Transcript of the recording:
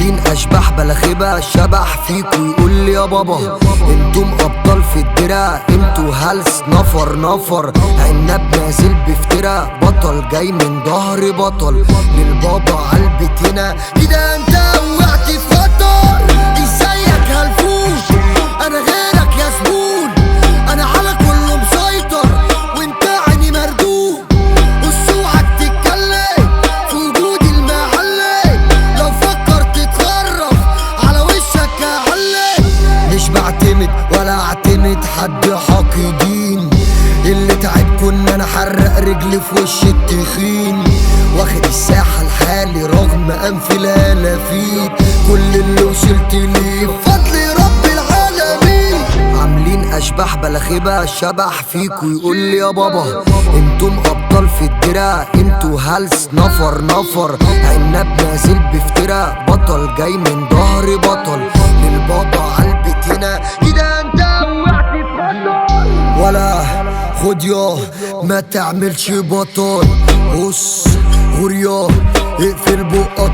عاملين اشباح بلاخبة شبح فيكوا يقول لي يا بابا انتم ابطال في الدرع، انتوا هلس نفر نفر، عنب نازل بفترة، بطل جاي من ظهر بطل للبابا عالبيت هنا. كده انت وقعت في خطر، ازيك هالفوت انا غيرك يا زبون، انا على كله مسيطر وانت عيني مردود. اوعك تتكلم في وجود المعلم، لو فكرت تتخرف على وشك هعلم. مش بعتمد ولا اعتمد حد حاقدين، اللي تعبكوا ان انا حرق رجلي في وش التخين، واخد الساحة لحالي رغم انف الالافين، كل اللي وصلت ليه بفضل رب العالمين. عاملين اشباح بلاخبة شبح فيكوا يقول لي يا بابا انتم ابطال في الدرع، انتوا هلس نفر نفر، عنب نازل بفترة، بطل جاي من ظهر بطل للبابا عالبيت هنا. كده انت وقعت في خطر، ولا خد يا ما تعملش بطل، بص غور يا اقفل بقك.